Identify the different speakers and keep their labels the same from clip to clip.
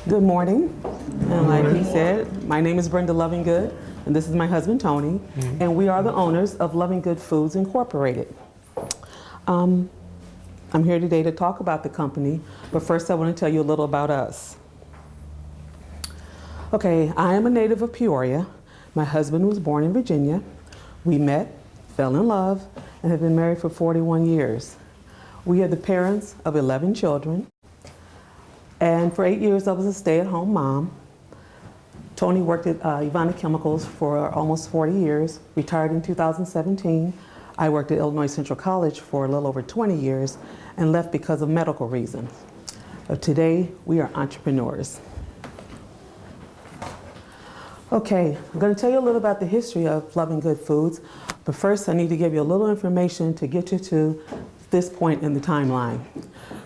Speaker 1: Good morning. And like he said, my name is Brenda Lovingood, and this is my husband, Tony, and we are the owners of Lovingood Foods, Incorporated. I'm here today to talk about the company, but first I want to tell you a little about us. Okay, I am a native of Peoria. My husband was born in Virginia. We met, fell in love, and have been married for 41 years. We are the parents of 11 children. And for 8 years, I was a stay-at-home mom. Tony worked at Ivana Chemicals for almost 40 years, retired in 2017. I worked at Illinois Central College for a little over 20 years and left because of medical reasons. Today, we are entrepreneurs. Okay, I'm going to tell you a little about the history of Lovingood Foods, but first I need to give you a little information to get you to this point in the timeline.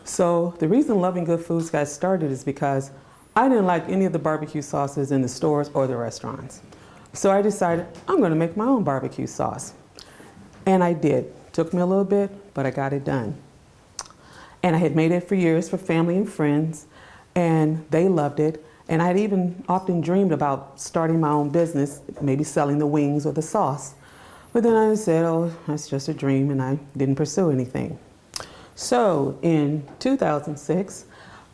Speaker 1: So the reason Lovingood Foods got started is because I didn't like any of the barbecue sauces in the stores or the restaurants. So I decided I'm going to make my own barbecue sauce. And I did. Took me a little bit, but I got it done. And I had made it for years for family and friends, and they loved it. And I had even often dreamed about starting my own business, maybe selling the wings or the sauce. But then I said, oh, that's just a dream, and I didn't pursue anything. So in 2006,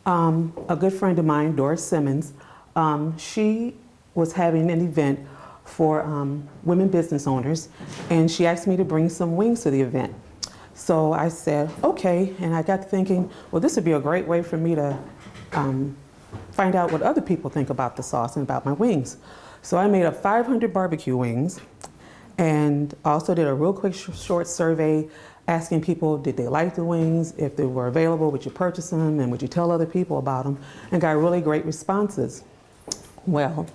Speaker 1: a good friend of mine, Doris Simmons, she was having an event for women business owners, and she asked me to bring some wings to the event. So I said, okay, and I got thinking, well, this would be a great way for me to find out what other people think about the sauce and about my wings. So I made up 500 barbecue wings and also did a real quick short survey asking people, did they like the wings? If they were available, would you purchase them? And would you tell other people about them? And got really great responses. Well,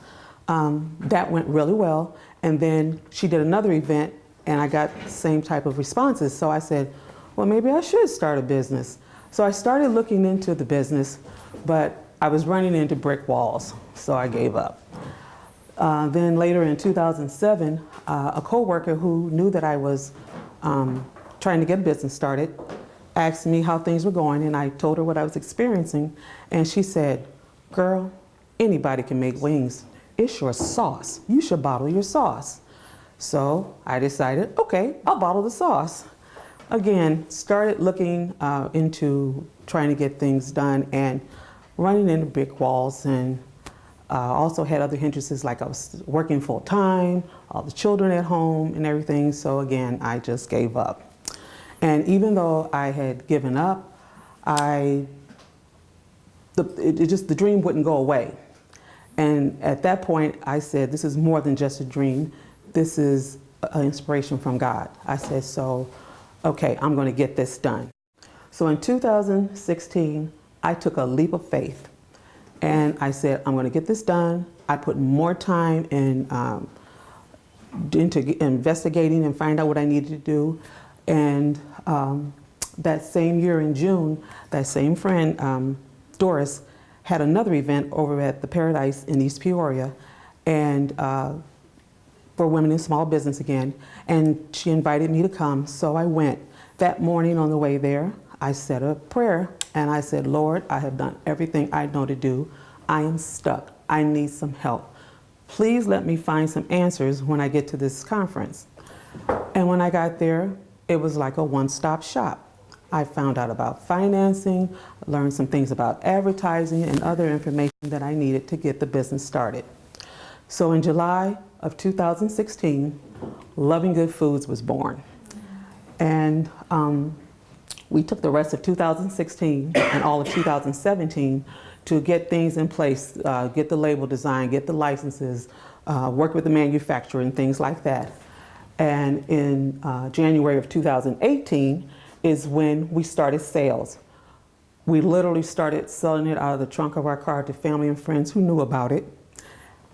Speaker 1: that went really well. And then she did another event and I got the same type of responses. So I said, well, maybe I should start a business. So I started looking into the business, but I was running into brick walls, so I gave up. Then later in 2007, a coworker who knew that I was trying to get a business started asked me how things were going, and I told her what I was experiencing, and she said, girl, anybody can make wings. It's your sauce. You should bottle your sauce. So I decided, okay, I'll bottle the sauce. Again, started looking into trying to get things done and running into brick walls, and also had other hindrances, like I was working full time, all the children at home and everything. So again, I just gave up. And even though I had given up, the dream wouldn't go away. And at that point, I said, this is more than just a dream. This is an inspiration from God. I said, so, okay, I'm going to get this done. So in 2016, I took a leap of faith. And I said, I'm going to get this done. I put more time into investigating and find out what I needed to do. And that same year in June, that same friend, Doris, had another event over at the Paradise in East Peoria, and for women in small business again. And she invited me to come, so I went. That morning on the way there, I said a prayer, and I said, Lord, I have done everything I know to do. I am stuck. I need some help. Please let me find some answers when I get to this conference. And when I got there, it was like a one-stop shop. I found out about financing, learned some things about advertising and other information that I needed to get the business started. So in July of 2016, Lovingood Foods was born. And we took the rest of 2016 and all of 2017 to get things in place, get the label design, get the licenses, work with the manufacturer and things like that. And in January of 2018 is when we started sales. We literally started selling it out of the trunk of our car to family and friends who knew about it.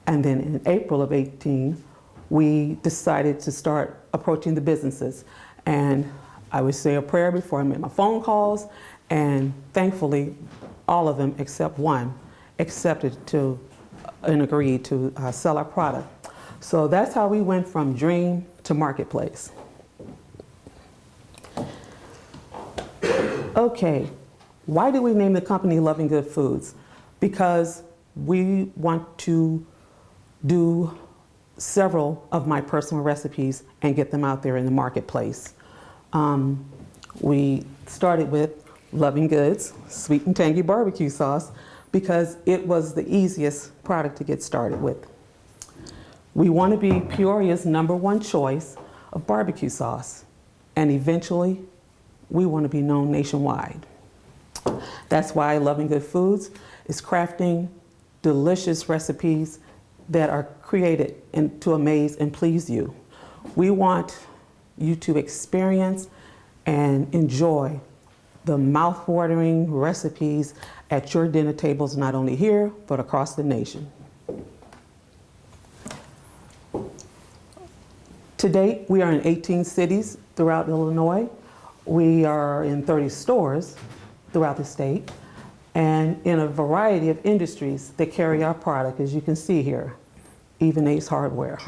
Speaker 1: And then in April of 18, we decided to start approaching the businesses. And I would say a prayer before I made my phone calls, and thankfully, all of them except one accepted to and agreed to sell our product. So that's how we went from dream to marketplace. Okay, why did we name the company Lovingood Foods? Because we want to do several of my personal recipes and get them out there in the marketplace. We started with Lovingood's sweet and tangy barbecue sauce because it was the easiest product to get started with. We want to be Peoria's #1 choice of barbecue sauce, and eventually we want to be known nationwide. That's why Lovingood Foods is crafting delicious recipes that are created to amaze and please you. We want you to experience and enjoy the mouth-watering recipes at your dinner tables, not only here, but across the nation. To date, we are in 18 cities throughout Illinois. We are in 30 stores throughout the state, and in a variety of industries that carry our product, as you can see here, even Ace Hardware.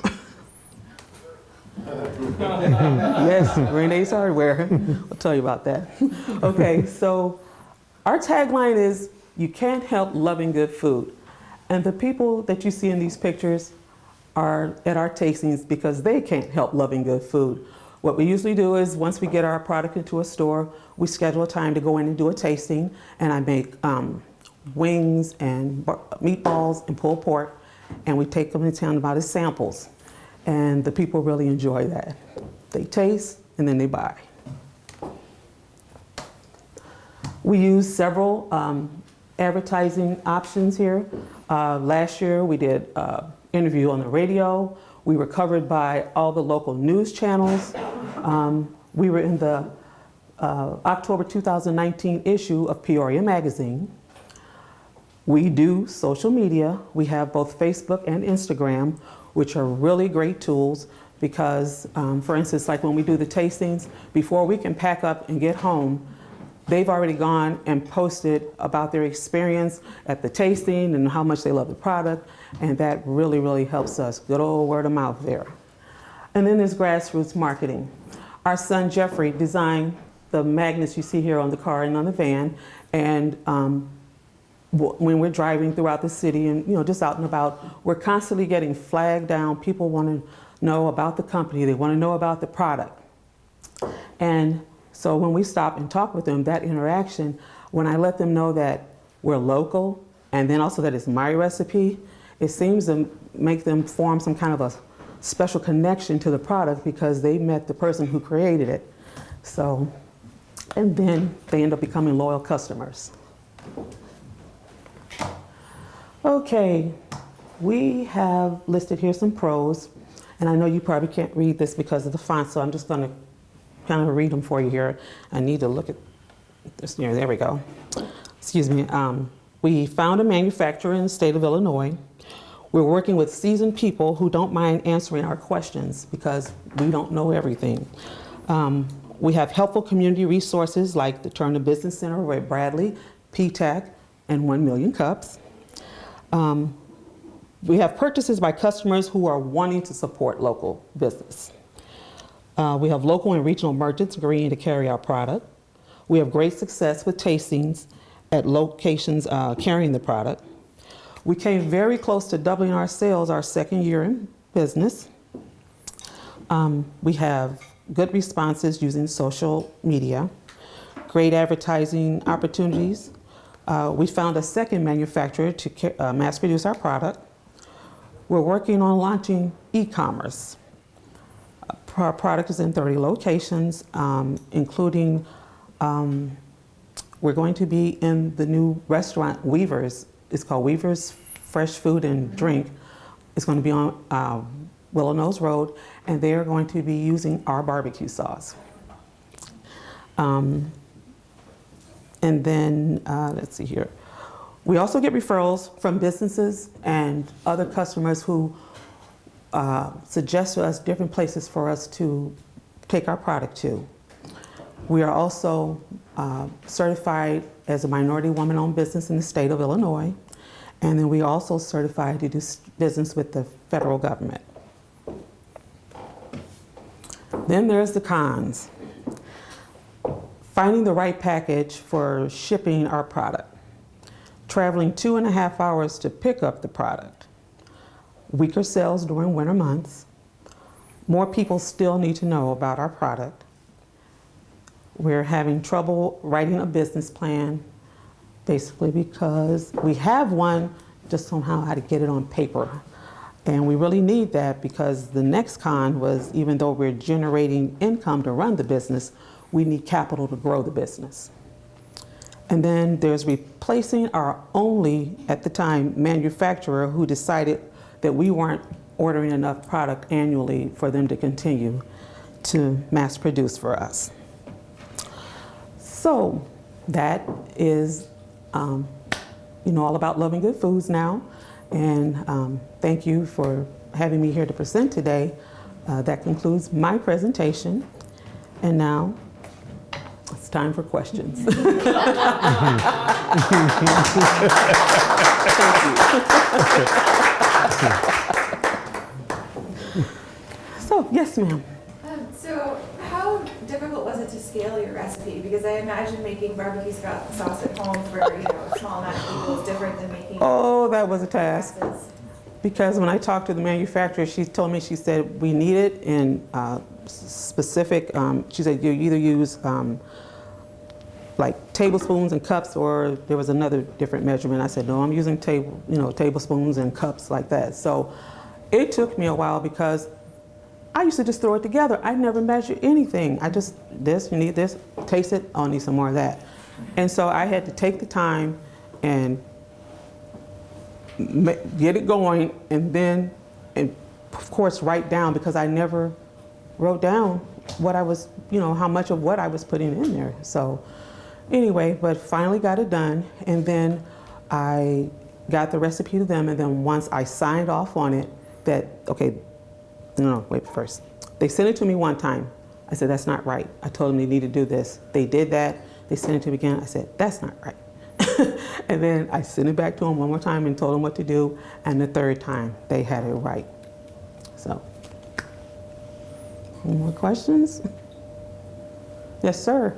Speaker 1: Yes, we're in Ace Hardware. I'll tell you about that. Okay, so our tagline is, you can't help loving good food. And the people that you see in these pictures are at our tastings because they can't help loving good food. What we usually do is once we get our product into a store, we schedule a time to go in and do a tasting, and I make wings and meatballs and pulled pork, and we take them to town about as samples. And the people really enjoy that. They taste and then they buy. We use several advertising options here. Last year we did an interview on the radio. We were covered by all the local news channels. We were in the October 2019 issue of Peoria magazine. We do social media. We have both Facebook and Instagram, which are really great tools because, for instance, like when we do the tastings, before we can pack up and get home, they've already gone and posted about their experience at the tasting and how much they love the product, and that really, really helps us. Good old word of mouth there. And then there's grassroots marketing. Our son Jeffrey designed the magnets you see here on the car and on the van, and when we're driving throughout the city and just out and about, we're constantly getting flagged down. People want to know about the company. They want to know about the product. And so when we stop and talk with them, that interaction, when I let them know that we're local and then also that it's my recipe, it seems to make them form some kind of a special connection to the product because they met the person who created it. So, and then they end up becoming loyal customers. Okay, we have listed here some pros, and I know you probably can't read this because of the font, so I'm just going to kind of read them for you here. I need to look at this here. There we go. Excuse me. We found a manufacturer in the state of Illinois. We're working with seasoned people who don't mind answering our questions because we don't know everything. We have helpful community resources like the Turner Business Center over at Bradley, PTAC, and 1 Million Cups. We have purchases by customers who are wanting to support local business. We have local and regional merchants agreeing to carry our product. We have great success with tastings at locations carrying the product. We came very close to doubling our sales our second year in business. We have good responses using social media, great advertising opportunities. We found a second manufacturer to mass produce our product. We're working on launching e-commerce. Our product is in 30 locations, including we're going to be in the new restaurant Weaver's. It's called Weaver's Fresh Food and Drink. It's going to be on Willow Nose Road, and they are going to be using our barbecue sauce. And then, let's see here. We also get referrals from businesses and other customers who suggest to us different places for us to take our product to. We are also certified as a minority woman-owned business in the state of Illinois, and then we are also certified to do business with the federal government. Then there's the cons. Finding the right package for shipping our product. traveling 2.5 hours to pick up the product, weaker sales during winter months, more people still need to know about our product. We're having trouble writing a business plan, basically because we have one, just don't know how to get it on paper. And we really need that because the next con was, even though we're generating income to run the business, we need capital to grow the business. And then there's replacing our only, at the time, manufacturer who decided that we weren't ordering enough product annually for them to continue to mass produce for us. So that is, all about Lovingood Foods now. And thank you for having me here to present today. That concludes my presentation. And now it's time for questions. Thank you. So, yes, ma'am.
Speaker 2: So how difficult was it to scale your recipe? Because I imagine making barbecue sauce at home for a small amount of people is different than making.
Speaker 1: Oh, that was a task. Because when I talked to the manufacturer, she told me, she said, we need it in specific, she said, you either use like tablespoons and cups, or there was another different measurement. I said, no, I'm using tablespoons and cups like that. So it took me a while because I used to just throw it together. I never measure anything. I just, this, you need this, taste it, I'll need some more of that. And so I had to take the time and get it going, and then, and of course, write down, because I never wrote down what I was, how much of what I was putting in there. So anyway, but finally got it done, and then I got the recipe to them, and then once I signed off on it, that, okay, no, wait first. They sent it to me one time. I said, that's not right. I told them they need to do this. They did that. They sent it to me again. I said, that's not right. And then I sent it back to them one more time and told them what to do. And the third time, they had it right. So, any more questions? Yes, sir.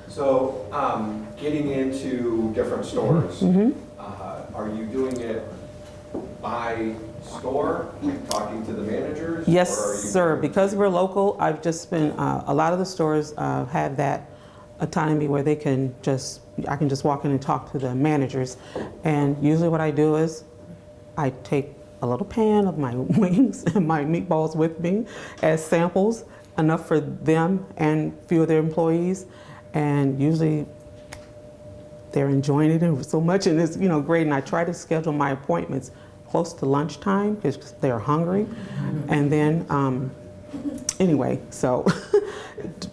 Speaker 3: So, getting into different stores, are you doing it by store, like talking to the managers?
Speaker 1: Yes, sir. Because we're local, I've just been, a lot of the stores have that autonomy where they can just, I can just walk in and talk to the managers. And usually what I do is I take a little pan of my wings and my meatballs with me as samples, enough for them and a few of their employees. And usually they're enjoying it so much, and it's great. And I try to schedule my appointments close to lunchtime because they're hungry. And then anyway, so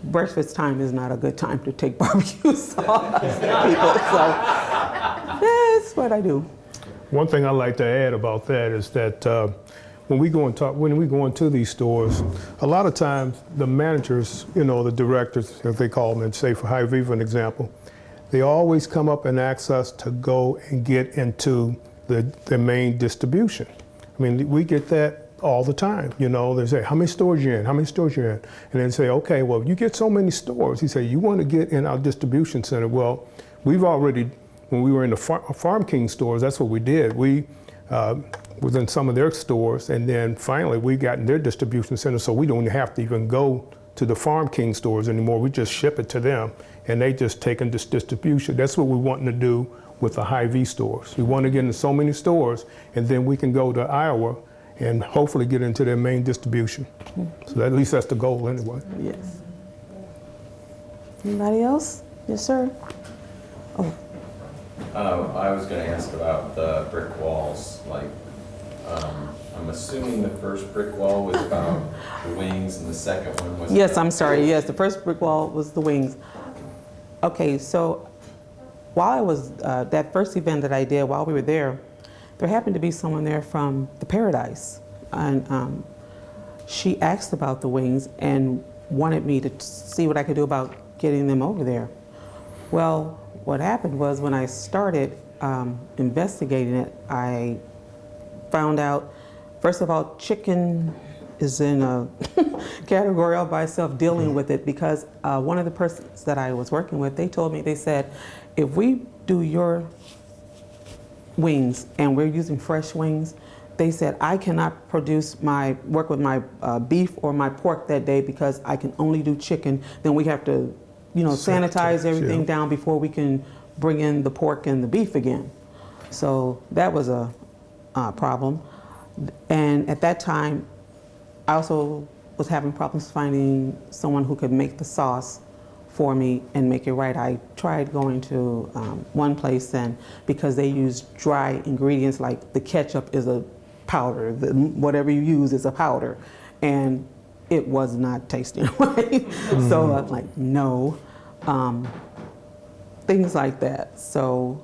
Speaker 1: breakfast time is not a good time to take barbecue sauce people. So that's what I do.
Speaker 4: One thing I like to add about that is that when we go into these stores, a lot of times the managers, the directors, as they call them, and say for Hy-Vee, for an example, they always come up and ask us to go and get into the main distribution. I mean, we get that all the time. They say, how many stores you in? How many stores you in? And then say, okay, well, you get so many stores. He said, you want to get in our distribution center. Well, we've already, when we were in the Farm King stores, that's what we did. We was in some of their stores, and then finally we got in their distribution center, so we don't have to even go to the Farm King stores anymore. We just ship it to them, and they just take in this distribution. That's what we're wanting to do with the Hy-Vee stores. We want to get into so many stores, and then we can go to Iowa and hopefully get into their main distribution. So at least that's the goal anyway.
Speaker 1: Yes. Anybody else? Yes, sir. Oh.
Speaker 5: I was going to ask about the brick walls. I'm assuming the first brick wall was about the wings, and the second one was.
Speaker 1: Yes, I'm sorry. Yes, the first brick wall was the wings. Okay, so while I was that first event that I did, while we were there happened to be someone there from the Paradise, and she asked about the wings and wanted me to see what I could do about getting them over there. Well, what happened was when I started investigating it, I found out, first of all, chicken is in a category all by itself dealing with it, because one of the persons that I was working with, they told me, they said, if we do your wings, and we're using fresh wings, they said I cannot work with my beef or my pork that day because I can only do chicken. Then we have to, sanitize everything down before we can bring in the pork and the beef again. So that was a problem. And at that time, I also was having problems finding someone who could make the sauce for me and make it right. I tried going to one place, and because they use dry ingredients, like the ketchup is a powder, whatever you use is a powder, and it was not tasting right. So I'm like, no, things like that. So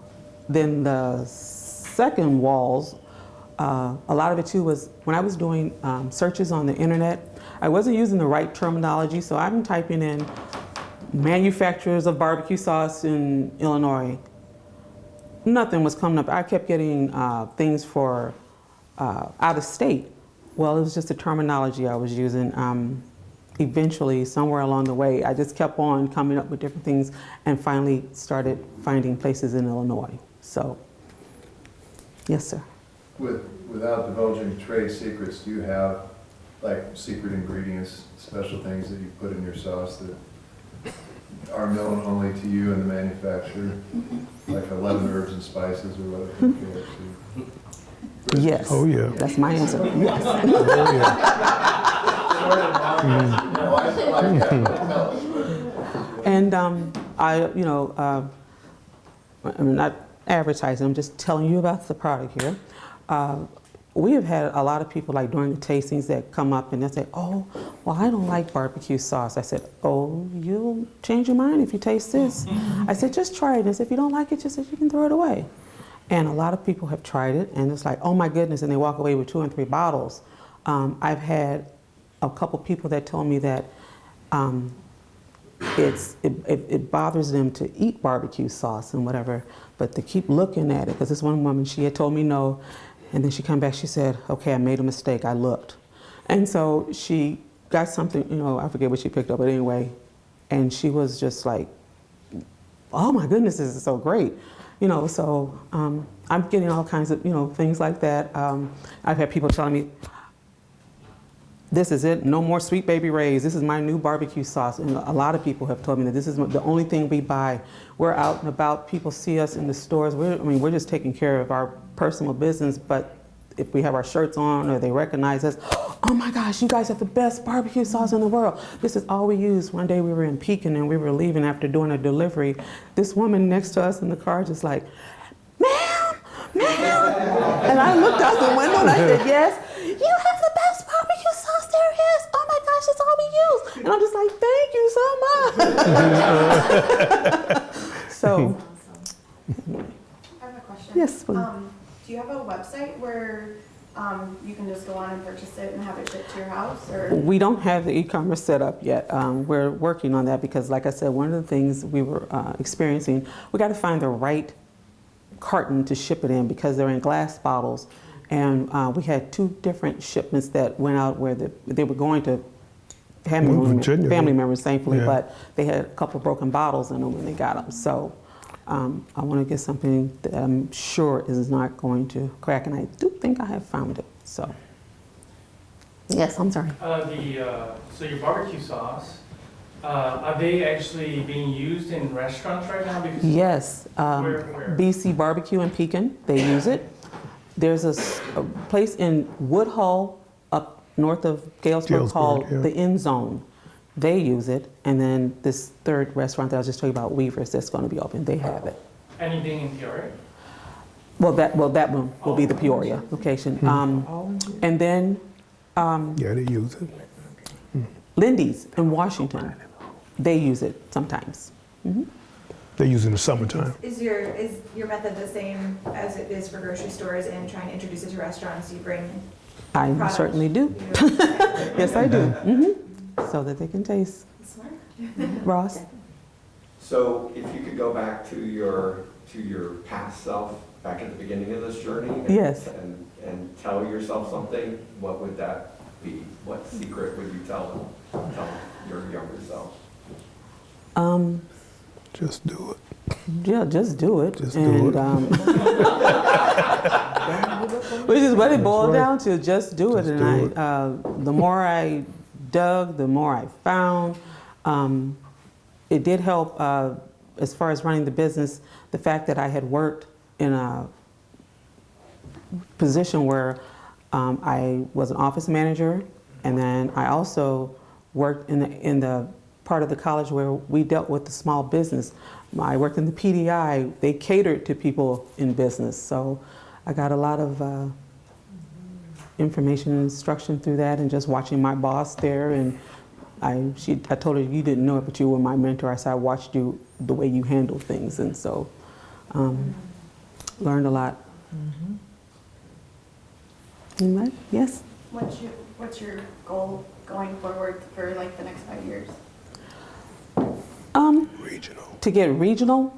Speaker 1: then the second walls, a lot of it too was when I was doing searches on the internet, I wasn't using the right terminology, so I'm typing in manufacturers of barbecue sauce in Illinois. Nothing was coming up. I kept getting things for out of state. Well, it was just the terminology I was using. Eventually, somewhere along the way, I just kept on coming up with different things and finally started finding places in Illinois. So, yes, sir.
Speaker 6: Without divulging trade secrets, do you have like secret ingredients, special things that you put in your sauce that are known only to you and the manufacturer, like 11 herbs and spices or whatever?
Speaker 1: Yes.
Speaker 4: Oh, yeah.
Speaker 1: That's my answer. Yes.
Speaker 4: Oh, yeah.
Speaker 1: And I'm not advertising, I'm just telling you about the product here. We have had a lot of people, like during the tastings, that come up and they say, oh, well, I don't like barbecue sauce. I said, oh, you'll change your mind if you taste this. I said, just try it. And if you don't like it, just you can throw it away. And a lot of people have tried it, and it's like, oh my goodness, and they walk away with 2 and 3 bottles. I've had a couple people that told me that it bothers them to eat barbecue sauce and whatever, but to keep looking at it, because this one woman, she had told me no, and then she come back, she said, okay, I made a mistake, I looked. And so she got something, I forget what she picked up, but anyway, and she was just like, oh my goodness, this is so great. So I'm getting all kinds of, things like that. I've had people telling me, this is it, no more Sweet Baby Ray's. This is my new barbecue sauce. And a lot of people have told me that this is the only thing we buy. We're out and about, people see us in the stores. We're just taking care of our personal business, but if we have our shirts on or they recognize us, oh my gosh, you guys have the best barbecue sauce in the world. This is all we use. One day we were in Pekin and we were leaving after doing a delivery. This woman next to us in the car just like, ma'am. And I looked out the window and I said, yes, you have the best barbecue sauce there is. Oh my gosh, that's all we use. And I'm just like, thank you so much. So.
Speaker 2: I have a question.
Speaker 1: Yes, please.
Speaker 2: Do you have a website where you can just go on and purchase it and have it shipped to your house? Or?
Speaker 1: We don't have the e-commerce set up yet. We're working on that because, like I said, one of the things we were experiencing, we got to find the right carton to ship it in because they're in glass bottles. And we had 2 different shipments that went out where they were going to family members, thankfully,
Speaker 4: Yeah.
Speaker 1: but they had a couple of broken bottles in them when they got them. So I want to get something that I'm sure is not going to crack, and I do think I have found it. So, yes, I'm sorry.
Speaker 7: So your barbecue sauce, are they actually being used in restaurants right now? Because
Speaker 1: Yes,
Speaker 7: where?
Speaker 1: BC Barbecue in Pekin, they use it. There's a place in Woodhull up north of Galesburg called
Speaker 4: yeah.
Speaker 1: the End Zone. They use it, and then this third restaurant that I was just talking about, Weaver's, that's going to be open. They have it.
Speaker 7: Anything in Peoria?
Speaker 1: Well, that one will be the Peoria location. And then
Speaker 4: Yeah, they use it.
Speaker 1: Lindy's in Washington, they use it sometimes.
Speaker 4: They use it in the summertime.
Speaker 2: Is your method the same as it is for grocery stores and trying to introduce it to restaurants? You bring
Speaker 1: I
Speaker 2: product,
Speaker 1: certainly do. Yes, I do. So that they can taste.
Speaker 2: Smart.
Speaker 1: Ross?
Speaker 3: So if you could go back to your past self, back at the beginning of this journey,
Speaker 1: Yes.
Speaker 3: and tell yourself something, what would that be? What secret would you tell your younger self?
Speaker 4: Just do it.
Speaker 1: Yeah, just do it.
Speaker 4: Just do it.
Speaker 1: Which is what it boiled
Speaker 4: right.
Speaker 1: down to, just do it.
Speaker 4: Just
Speaker 1: And
Speaker 4: do
Speaker 1: the more I dug, the more I found. It did help as far as running the business, the fact that I had worked in a position where I was an office manager, and then I also worked in the part of the college where we dealt with the small business. I worked in the PDI. They catered to people in business, so I got a lot of information and instruction through that, and just watching my boss there. And I told her, you didn't know it, but you were my mentor. I said, I watched you, the way you handle things, and so learned a lot. Anybody? Yes?
Speaker 8: What's your goal going forward for like the next 5 years?
Speaker 4: Regional.
Speaker 1: To get regional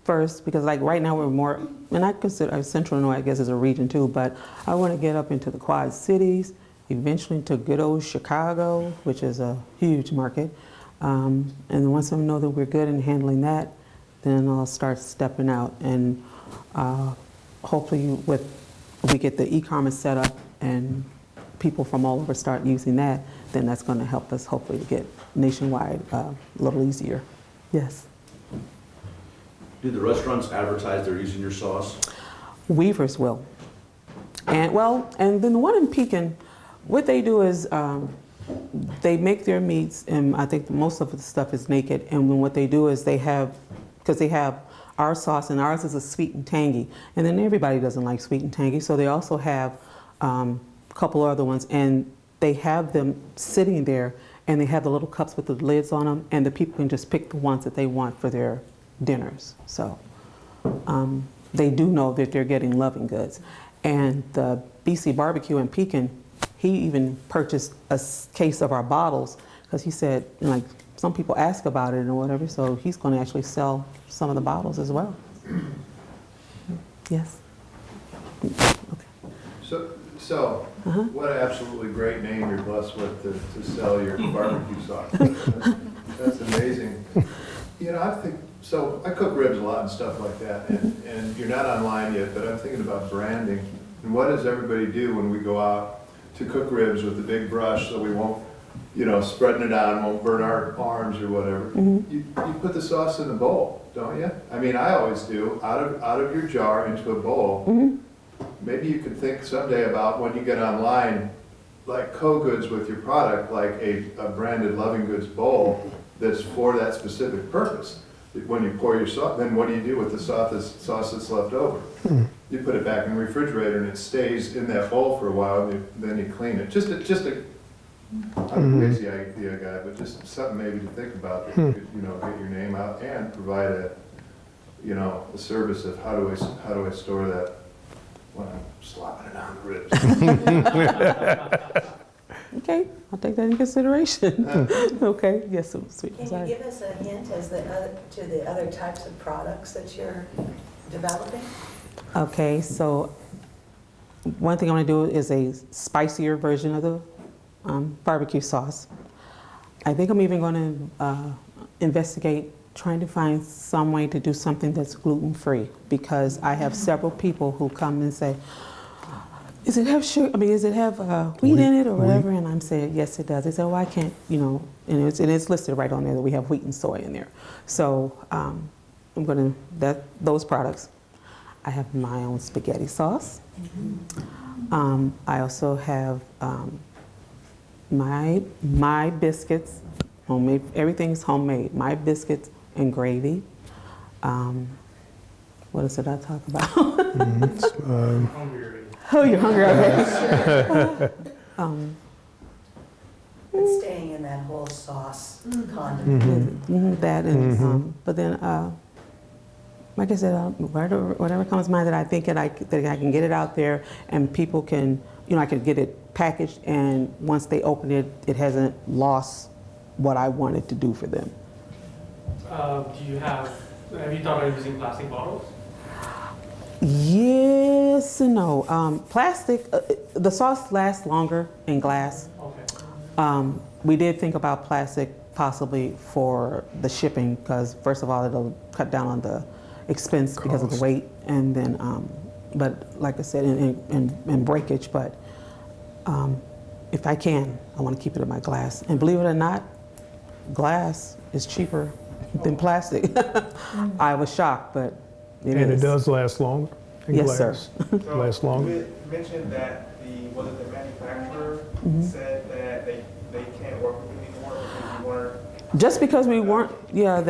Speaker 1: first, because like right now we're more, and I consider Central Illinois, I guess, is a region too, but I want to get up into the Quad Cities, eventually to good old Chicago, which is a huge market. And then once I know that we're good in handling that, then I'll start stepping out, and hopefully we get the e-commerce set up and people from all over start using that, then that's going to help us hopefully to get nationwide a little easier. Yes.
Speaker 9: Do the restaurants advertise they're using your sauce?
Speaker 1: Weavers will. And then the one in Pekin, what they do is they make their meats, and I think most of the stuff is naked, and then what they do is because they have our sauce, and ours is a sweet and tangy, and then everybody doesn't like sweet and tangy, so they also have a couple other ones, and they have them sitting there, and they have the little cups with the lids on them, and the people can just pick the ones that they want for their dinners. So they do know that they're getting Lovingoods. And the BC Barbecue in Pekin, he even purchased a case of our bottles, because he said, like, some people ask about it or whatever, so he's going to actually sell some of the bottles as well. Yes?
Speaker 6: So what an absolutely great name you're blessed with to sell your barbecue sauce. That's amazing. You know, I think, so I cook ribs a lot and stuff like that, and you're not online yet, but I'm thinking about branding. And what does everybody do when we go out to cook ribs with the big brush so we won't, spreading it out and won't burn our arms or whatever? You put the sauce in a bowl, don't you? I mean, I always do, out of your jar into a bowl. Maybe you could think someday about when you get online, like co-goods with your product, like a branded Lovingoods bowl that's for that specific purpose. When you pour your sauce, then what do you do with the sauce that's left over? You put it back in the refrigerator and it stays in that bowl for a while, and then you clean it. I'm a crazy idea guy, but just something maybe to think about that you could, get your name out and provide a service of how do I store that when I'm slopping it on the ribs.
Speaker 1: Okay, I'll take that in consideration. Okay, yes, sweet.
Speaker 10: Can
Speaker 1: Sorry.
Speaker 10: you give us a hint as to the other types of products that you're developing?
Speaker 1: Okay, so one thing I'm going to do is a spicier version of the barbecue sauce. I think I'm even going to investigate trying to find some way to do something that's gluten-free, because I have several people who come and say, does it have sugar? Does it have wheat in it or whatever? And I'm saying, yes, it does. They say, well, I can't, and it's listed right on there that we have wheat and soy in there. So I'm going to, those products. I have my own spaghetti sauce. I also have my biscuits, homemade, everything's homemade. My biscuits and gravy. What else did I talk about? Oh, you're hungry, okay.
Speaker 10: But staying in that whole sauce condiment.
Speaker 1: That and but then, like I said, whatever comes to mind that I think that I can get it out there and people can, I can get it packaged, and once they open it, it hasn't lost what I wanted to do for them.
Speaker 7: Have you thought of using plastic bottles?
Speaker 1: Yes and no. Plastic, the sauce lasts longer in glass.
Speaker 7: Okay.
Speaker 1: We did think about plastic possibly for the shipping, because first of all, it'll cut down on the expense because of the
Speaker 4: Cost.
Speaker 1: weight, and then, but like I said, in breakage, but if I can, I want to keep it in my glass. And believe it or not, glass is cheaper than plastic. I was shocked, but it
Speaker 4: And
Speaker 1: is.
Speaker 4: it does last longer in
Speaker 1: Yes, sir.
Speaker 4: glass. Lasts longer.
Speaker 11: You mentioned that was it the manufacturer said that they can't work with you anymore because you weren't.
Speaker 1: Just because we weren't, yeah,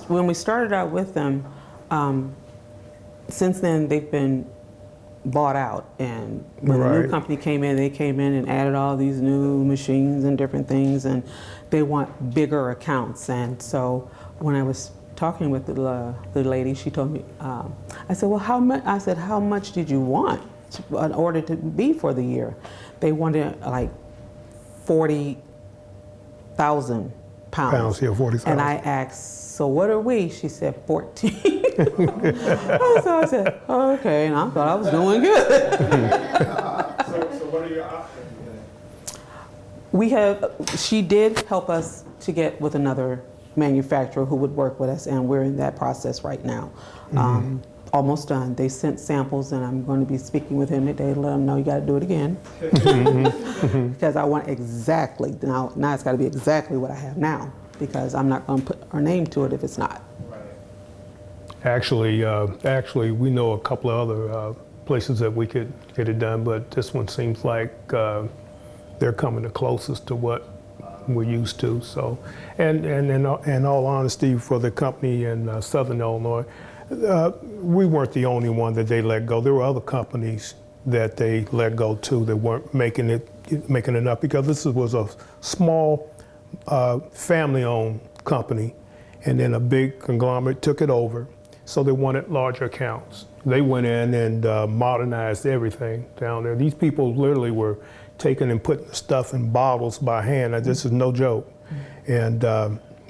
Speaker 1: when we started out with them, since then they've been bought out. And when the new
Speaker 4: Right.
Speaker 1: company came in, they came in and added all these new machines and different things, and they want bigger accounts. And so when I was talking with the lady, she told me, I said, well, how much? I said, how much did you want in order to be for the year? They wanted like 40,000 pounds.
Speaker 4: Yeah, 40,000.
Speaker 1: And I asked, so what are we? She said 14. So I said, oh, okay, and I thought I was doing good.
Speaker 11: So what are your options then?
Speaker 1: She did help us to get with another manufacturer who would work with us, and we're in that process right now. Almost done. They sent samples, and I'm going to be speaking with him today to let him know you got to do it again. Because I want exactly, now it's got to be exactly what I have now, because I'm not going to put our name to it if it's not.
Speaker 4: Actually, we know a couple of other places that we could get it done, but this one seems like they're coming the closest to what we're used to. So, and in all honesty, for the company in Southern Illinois, we weren't the only one that they let go. There were other companies that they let go too that weren't making enough, because this was a small family-owned company, and then a big conglomerate took it over. So they wanted larger accounts. They went in and modernized everything down there. These people literally were taking and putting stuff in bottles by hand. This is no joke. And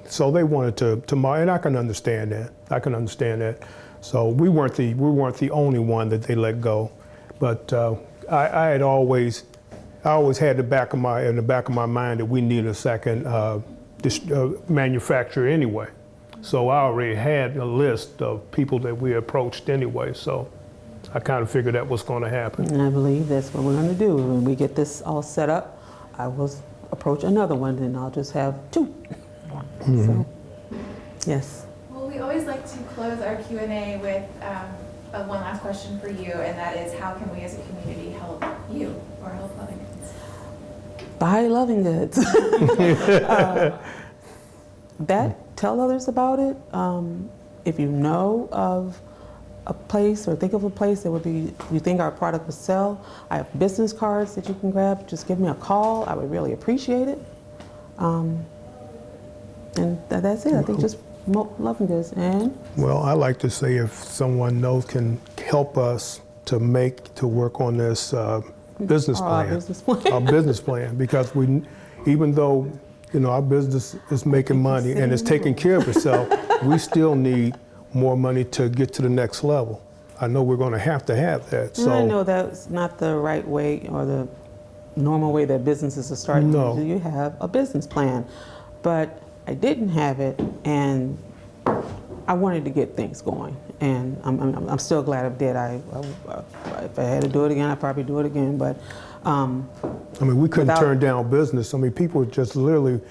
Speaker 4: so they wanted to and I can understand that. So we weren't the only one that they let go. But I always had in the back of my mind that we needed a second manufacturer anyway. So I already had a list of people that we approached anyway, so I kind of figured that was going to happen.
Speaker 1: And I believe that's what we're going to do. When we get this all set up, I will approach another one, and I'll just have two. So, yes.
Speaker 2: Well, we always like to close our Q&A with one last question for you, and that is, how can we as a community help you or help Lovingoods?
Speaker 1: Buy Lovingood. Tell others about it. If you know of a place or think of a place that you think our product would sell, I have business cards that you can grab. Just give me a call. I would really appreciate it. And that's it. I think just Lovingoods. And
Speaker 4: well, I like to say if someone knows can help us to work on this business plan, our business plan, because even though our business is making money and it's taking care of itself, we still need more money to get to the next level. I know we're going to have that.
Speaker 1: So I know that's not the right way or the normal way that businesses are starting.
Speaker 4: No.
Speaker 1: You have a business plan, but I didn't have it, and I wanted to get things going, and I'm still glad I did. If I had to do it again, I'd probably do it again, but.
Speaker 4: We couldn't turn down business. People just literally,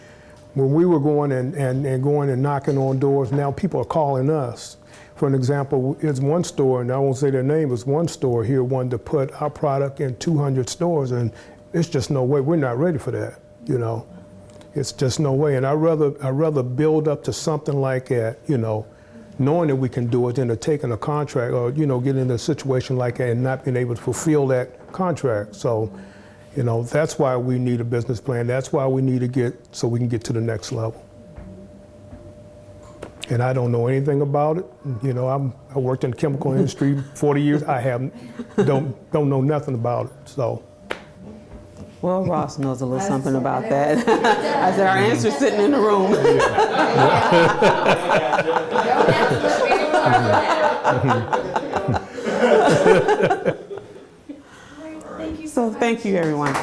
Speaker 4: when we were going and knocking on doors, now people are calling us. For an example, it's one store, and I won't say their name, it's one store here wanted to put our product in 200 stores, and it's just no way. We're not ready for that, It's just no way. And I'd rather build up to something like that, knowing that we can do it, than to taking a contract or, get in a situation like that and not being able to fulfill that contract. So, that's why we need a business plan. That's why we need so we can get to the next level. And I don't know anything about it. I worked in the chemical industry 40 years. Don't know nothing about it. So.
Speaker 1: Well, Ross knows a little something about that. I said, our answer's sitting in the room.
Speaker 2: Thank you
Speaker 1: So thank you, everyone.